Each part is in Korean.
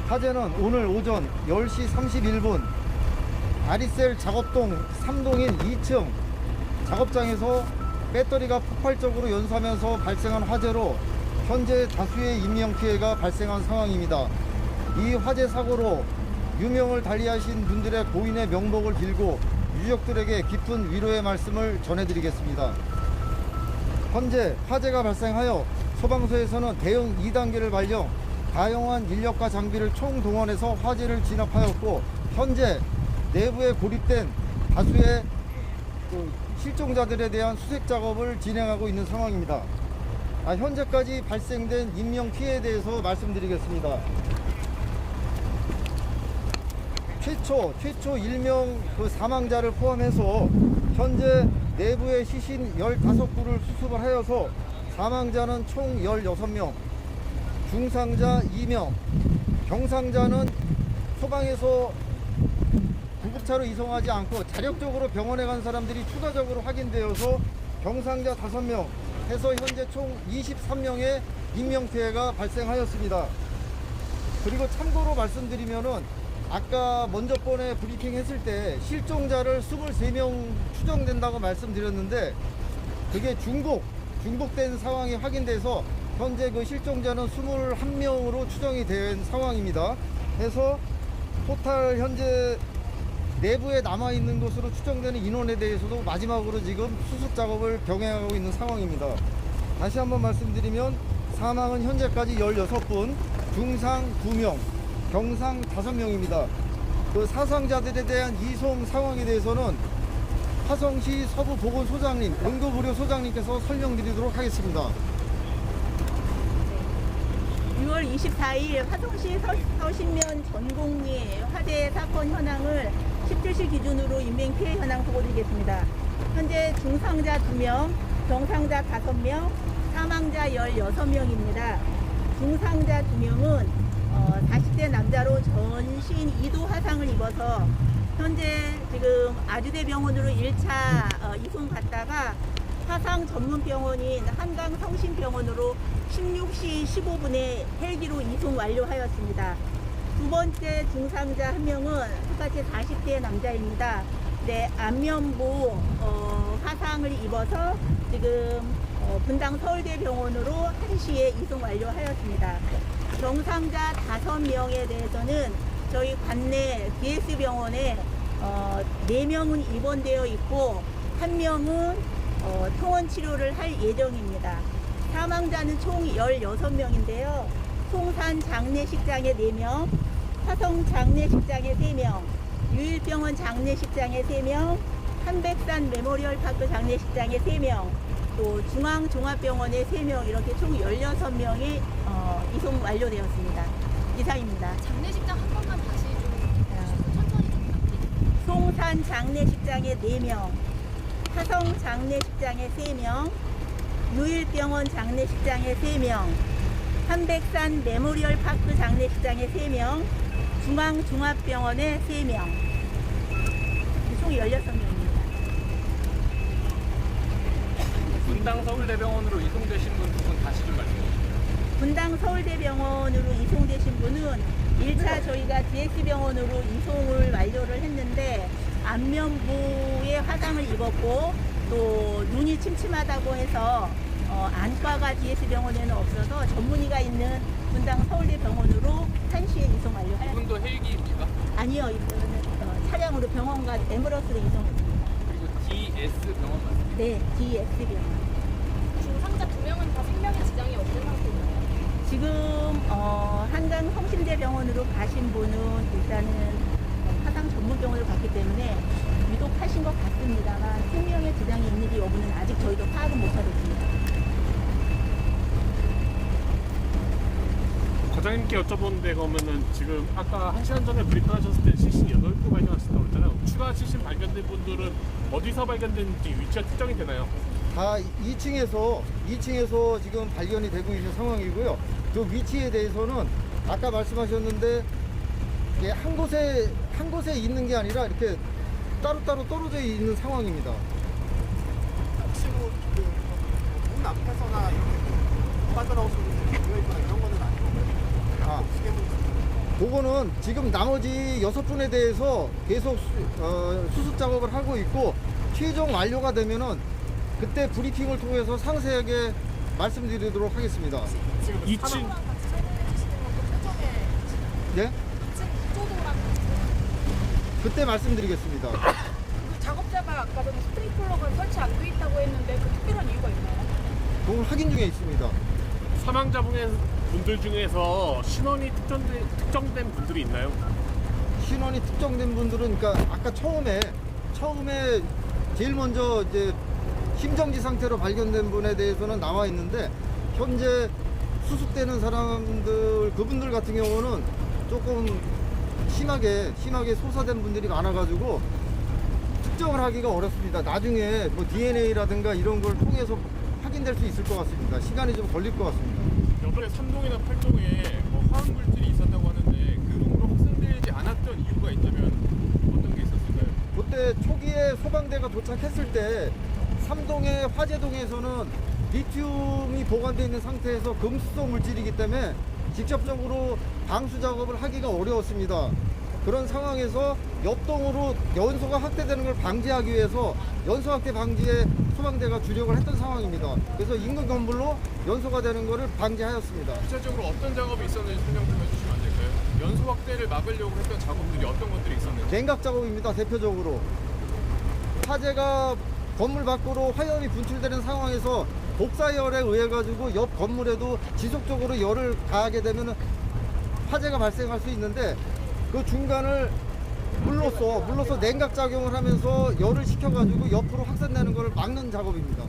화재는 오늘 오전 10시 31분 아리셀 작업동 3동인 2층 작업장에서 배터리가 폭발적으로 연소하면서 발생한 화재로 현재 다수의 인명피해가 발생한 상황입니다. 이 화재 사고로 유명을 달리하신 분들의 고인의 명복을 빌고 유족들에게 깊은 위로의 말씀을 전해드리겠습니다. 현재 화재가 발생하여 소방서에서는 대응 2단계를 발령, 다양한 인력과 장비를 총동원해서 화재를 진압하였고, 현재 내부에 고립된 다수의 실종자들에 대한 수색 작업을 진행하고 있는 상황입니다. 현재까지 발생된 인명 피해에 대해서 말씀드리겠습니다. 최초 일명 사망자를 포함해서 현재 내부의 시신 15구를 수습을 하여서 사망자는 총 16명, 중상자 2명, 경상자는 소방에서 구급차로 이송하지 않고 자력적으로 병원에 간 사람들이 추가적으로 확인되어서 경상자 5명 해서 현재 총 23명의 인명피해가 발생하였습니다. 그리고 참고로 말씀드리면은 아까 먼저 번에 브리핑 했을 때 실종자를 23명 추정된다고 말씀드렸는데 그게 중복된 상황이 확인돼서 현재 그 실종자는 21명으로 추정이 된 상황입니다. 해서 토탈 현재 내부에 남아있는 것으로 추정되는 인원에 대해서도 마지막으로 지금 수습 작업을 병행하고 있는 상황입니다. 다시 한번 말씀드리면 사망은 현재까지 16분, 중상 2명, 경상 5명입니다. 그 사상자들에 대한 이송 상황에 대해서는 화성시 서부보건소장님, 응급의료소장님께서 설명드리도록 하겠습니다. 6월 24일 화성시 서신면 전곡리 화재 사건 현황을 17시 기준으로 인명피해 현황 보고드리겠습니다. 현재 중상자 2명, 경상자 5명, 사망자 16명입니다. 중상자 2명은 40대 남자로 전신 2도 화상을 입어서 현재 지금 아주대병원으로 1차 이송 갔다가 화상 전문 병원인 한강성심병원으로 16시 15분에 헬기로 이송 완료하였습니다. 두 번째 중상자 한 명은 똑같이 40대 남자입니다. 네, 안면부 화상을 입어서 지금 분당 서울대병원으로 1시에 이송 완료하였습니다. 경상자 5명에 대해서는 저희 관내 DS병원에 4명은 입원되어 있고 1명은 통원 치료를 할 예정입니다. 사망자는 총 16명인데요. 송산 장례식장에 4명, 화성 장례식장에 3명, 유일병원 장례식장에 3명, 한백산 메모리얼 파크 장례식장에 3명, 또 중앙종합병원에 3명, 이렇게 총 16명이 이송 완료되었습니다. 이상입니다. 장례식장 한 번만 다시 좀 천천히 좀 부탁드립니다. 송산 장례식장에 4명, 화성 장례식장에 3명, 유일병원 장례식장에 3명, 한백산 메모리얼 파크 장례식장에 3명, 중앙종합병원에 3명, 총 16명입니다. 분당 서울대병원으로 이송되신 분 두 분 다시 좀 말씀해 주세요. 분당 서울대병원으로 이송되신 분은 1차 저희가 DS병원으로 이송을 완료를 했는데 안면부에 화상을 입었고 또 눈이 침침하다고 해서 안과가 DS병원에는 없어서 전문의가 있는 분당 서울대병원으로 1시에 이송 완료하였습니다. 이분도 헬기입니까? 아니요, 이분은 차량으로 병원과 앰뷸런스로 이송했습니다. 그리고 DS 병원 맞습니까? 네, DS병원. 중상자 2명은 다 생명에 지장이 없는 상태인가요? 지금 한강 성심대병원으로 가신 분은 일단은 화상 전문병원으로 갔기 때문에 위독하신 것 같습니다만 생명에 지장이 있는지 여부는 아직 저희도 파악은 못하고 있습니다. 과장님께 여쭤보는데 그러면은 지금 아까 1시간 전에 브리핑 하셨을 때 시신 8구 발견하셨다고 했잖아요. 추가 시신 발견된 분들은 어디서 발견됐는지 위치가 특정이 되나요? 다 2층에서 지금 발견이 되고 있는 상황이고요. 그 위치에 대해서는 아까 말씀하셨는데 이게 한 곳에 있는 게 아니라 이렇게 따로따로 떨어져 있는 상황입니다. 혹시 문 앞에서나 이렇게 빠져나올 수 있는 모여있거나 이런 거는 아니고 아, 그거는 지금 나머지 6분에 대해서 계속 수습 작업을 하고 있고 최종 완료가 되면은 그때 브리핑을 통해서 상세하게 말씀드리도록 하겠습니다. 지금 2층 같이 설명해 주시는 것도 표정에 네? 2층 구조도라고 그때 말씀드리겠습니다. 그 작업자가 아까 전에 스프링클러가 설치 안 돼 있다고 했는데 그 특별한 이유가 있나요? 그건 확인 중에 있습니다. 사망자분들 중에서 신원이 특정된 분들이 있나요? 신원이 특정된 분들은 그러니까 아까 처음에 제일 먼저 이제 심정지 상태로 발견된 분에 대해서는 나와 있는데 현재 수습되는 사람들 그분들 같은 경우는 조금 심하게 소사된 분들이 많아가지고 특정을 하기가 어렵습니다. 나중에 뭐 DNA라든가 이런 걸 통해서 확인될 수 있을 것 같습니다. 시간이 좀 걸릴 것 같습니다. 옆에 3동이나 8동에 뭐 화학물질이 있었다고 하는데 그 동으로 확산되지 않았던 이유가 있다면 어떤 게 있었을까요? 그때 초기에 소방대가 도착했을 때 3동의 화재동에서는 리튬이 보관되어 있는 상태에서 금수소 물질이기 때문에 직접적으로 방수 작업을 하기가 어려웠습니다. 그런 상황에서 옆동으로 연소가 확대되는 걸 방지하기 위해서 연소 확대 방지에 소방대가 주력을 했던 상황입니다. 그래서 인근 건물로 연소가 되는 것을 방지하였습니다. 구체적으로 어떤 작업이 있었는지 설명 좀 해주시면 안 될까요? 연소 확대를 막으려고 했던 작업들이 어떤 것들이 있었는지. 냉각 작업입니다. 대표적으로 화재가 건물 밖으로 화염이 분출되는 상황에서 복사열에 의해 가지고 옆 건물에도 지속적으로 열을 가하게 되면 화재가 발생할 수 있는데 그 중간을 물로써 냉각 작용을 하면서 열을 식혀가지고 옆으로 확산되는 것을 막는 작업입니다.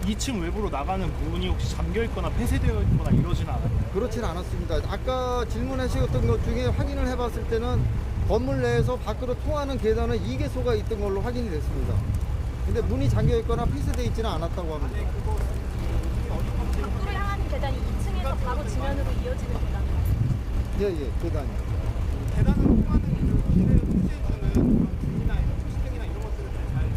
2층 외부로 나가는 문이 혹시 잠겨 있거나 폐쇄되어 있거나 이러지는 않아요? 그렇진 않았습니다. 아까 질문하셨던 것 중에 확인을 해봤을 때는 건물 내에서 밖으로 통하는 계단은 2개소가 있던 걸로 확인이 됐습니다. 근데 문이 잠겨 있거나 폐쇄되어 있지는 않았다고 합니다. 밖으로 향하는 계단이 2층에서 바로 지면으로 이어지는 계단이라고. 예, 계단이. 계단으로 통하는 그 길을 통제해주는 그런 등이나 이런 표시등이나 이런 것들을 잘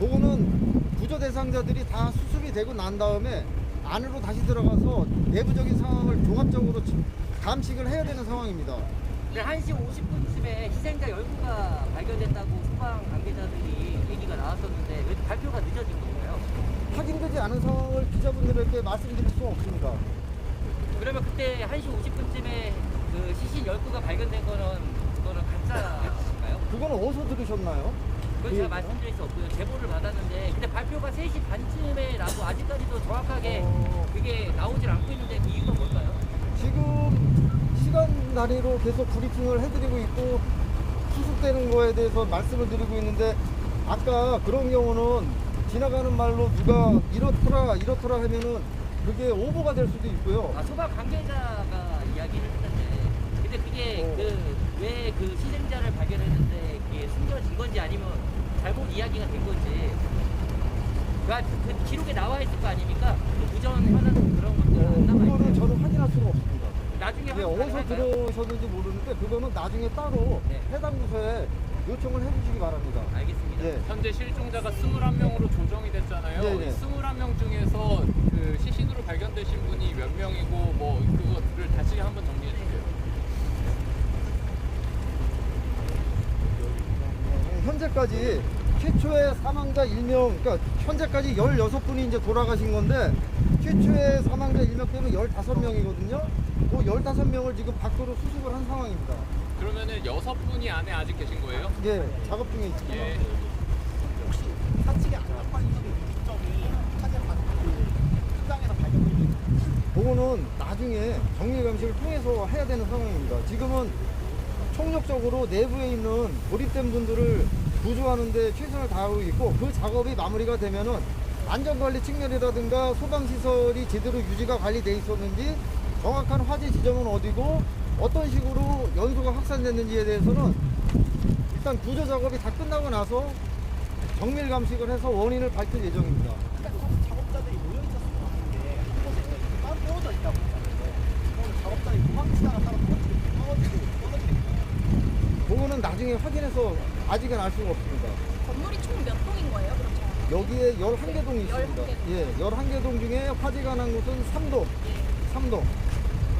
그거는 구조 대상자들이 다 수습이 되고 난 다음에 안으로 다시 들어가서 내부적인 상황을 종합적으로 감식을 해야 되는 상황입니다. 네, 1시 50분쯤에 희생자 19가 발견됐다고 소방 관계자들이 얘기가 나왔었는데 왜 발표가 늦어진 건가요? 확인되지 않은 상황을 기자분들에게 말씀드릴 수 없습니다. 그러면 그때 1시 50분쯤에 그 시신 19가 발견된 거는 가짜인가요? 그거는 어디서 들으셨나요? 그건 제가 말씀드릴 수 없고요. 제보를 받았는데 근데 발표가 3시 반쯤에 나고 아직까지도 정확하게 그게 나오질 않고 있는데 그 이유가 뭘까요? 지금 시간 단위로 계속 브리핑을 해드리고 있고 수습되는 거에 대해서 말씀을 드리고 있는데 아까 그런 경우는 지나가는 말로 누가 이렇더라 하면은 그게 오버가 될 수도 있고요. 아, 소방 관계자가 이야기를 했는데 근데 그게 왜 그 희생자를 발견했는데 그게 숨겨진 건지 아니면 잘못 이야기가 된 건지 그러니까 그 기록에 나와 있을 거 아닙니까? 그 무전 현황 그런 것들 안 남아 그거는 있어요. 저는 확인할 수가 없습니다. 나중에 예, 확인 어디서 가능할까요? 들으셨는지 모르는데 그거는 나중에 따로 네. 해당 부서에 요청을 해주시기 바랍니다. 알겠습니다. 예. 현재 실종자가 21명으로 조정이 됐잖아요. 네네. 21명 중에서 그 시신으로 발견되신 분이 몇 명이고 뭐 그것들을 다시 한번 정리해 주세요. 현재까지 최초의 사망자 1명, 그러니까 현재까지 16분이 이제 돌아가신 건데 최초의 사망자 1명 때문에 15명이거든요. 그 15명을 지금 밖으로 수습을 한 상황입니다. 그러면은 6분이 안에 아직 계신 거예요? 예, 작업 중에 있습니다. 예. 혹시 사측의 안전관리적인 문제점이 화재 현장에서 발견된 그거는 나중에 정밀 감식을 통해서 해야 되는 상황입니다. 지금은 총력적으로 내부에 있는 고립된 분들을 구조하는 데 최선을 다하고 있고 그 작업이 마무리가 되면은 안전관리 측면이라든가 소방시설이 제대로 유지가 관리돼 있었는지 정확한 화재 지점은 어디고 어떤 식으로 연소가 확산됐는지에 대해서는 일단 구조 작업이 다 끝나고 나서 정밀 감식을 해서 원인을 밝힐 예정입니다. 작업자들이 모여 있었을 것 같은데 한 곳에 따로 떨어져 있다고 했잖아요. 그럼 작업자들이 도망치다가 따로 떨어지게 그거는 나중에 확인해서 아직은 알 수가 없습니다. 건물이 총 몇 동인 거예요, 그렇죠? 여기에 11개 동이 있습니다. 11개 동. 예, 11개 동 중에 화재가 난 곳은 3동. 3동.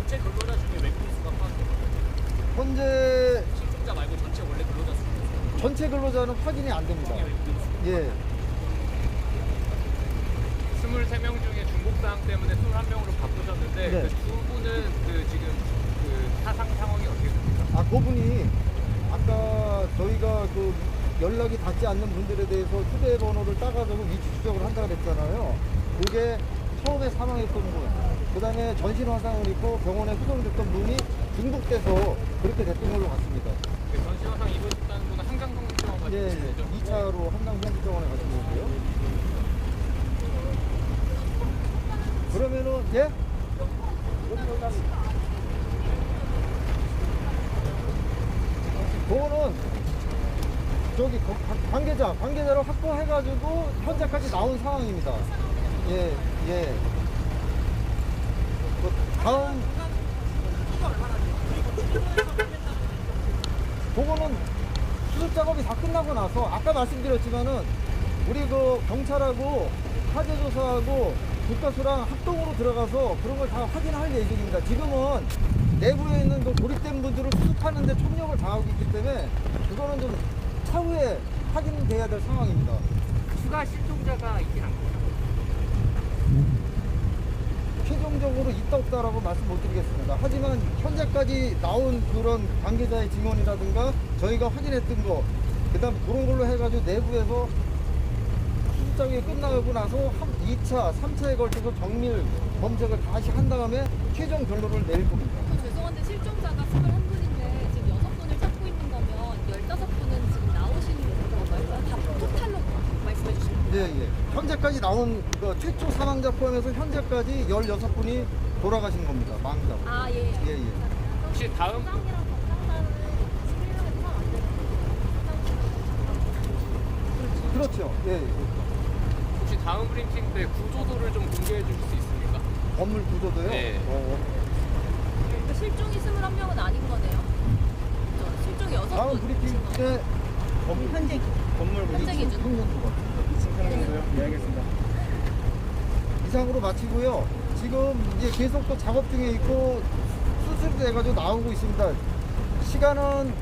전체 근로자 중에 몇 건수가 파악돼요? 현재 실종자 말고 전체 원래 근로자 수. 전체 근로자는 확인이 안 됩니다. 예. 23명 중에 중복사항 때문에 21명으로 바꾸셨는데 네. 그 두 분은 그 지금 그 사상 상황이 어떻게 됩니까? 아, 그분이 아까 저희가 그 연락이 닿지 않는 분들에 대해서 휴대번호를 따가지고 위치 추적을 한다고 그랬잖아요. 그게 처음에 사망했던 분, 그 다음에 전신 화상을 입고 병원에 후송됐던 분이 중복돼서 그렇게 됐던 걸로 같습니다. 그 전신화상 입으셨다는 분은 한강성병원 가신 예, 거죠? 2차로 한강현지병원에 가신 거고요. 그러면은, 예? 그거는 저기 관계자를 확보해가지고 현재까지 나온 상황입니다. 예, 예. 그 다음 그거는 수습 작업이 다 끝나고 나서 아까 말씀드렸지만은 우리 그 경찰하고 화재조사하고 국가수랑 합동으로 들어가서 그런 걸 다 확인할 예정입니다. 지금은 내부에 있는 그 고립된 분들을 수습하는데 총력을 다하고 있기 때문에 그거는 좀 차후에 확인돼야 될 상황입니다. 추가 실종자가 있진 않고. 최종적으로 있다 없다라고 말씀 못 드리겠습니다. 하지만 현재까지 나온 그런 관계자의 증언이라든가 저희가 확인했던 거, 그 다음 그런 걸로 해가지고 내부에서 수습작업이 끝나고 나서 2차, 3차에 걸쳐서 정밀 검색을 다시 한 다음에 최종 결론을 내릴 겁니다. 죄송한데 실종자가 21분인데 지금 6분을 찾고 있는 거면 15분은 지금 나오신 건가요? 다 토탈로 말씀해 주시면 예, 예. 현재까지 나온 그 최초 사망자 포함해서 현재까지 16분이 돌아가신 겁니다. 망자로. 아, 예. 예, 예. 혹시 다음 그렇죠. 예, 예. 혹시 다음 브리핑 때 구조도를 좀 공개해 주실 수 있습니까? 건물 구조도요? 네. 그러니까 실종이 21명은 아닌 거네요. 그죠? 실종이 6분. 다음 브리핑 때 현재 현재 기준. 평균 두 번. 네, 알겠습니다. 이상으로 마치고요. 지금 이제 계속 또 작업 중에 있고 수술돼가지고 나오고 있습니다. 시간은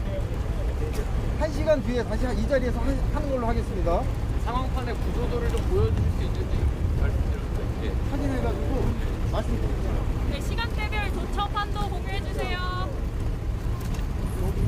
1시간 뒤에 다시 이 자리에서 하는 걸로 하겠습니다. 상황판의 구조도를 좀 보여주실 수 있는지 말씀드렸는데. 예. 확인해가지고 말씀드릴게요. 네, 시간대별 도처 판도 공유해 주세요. 여기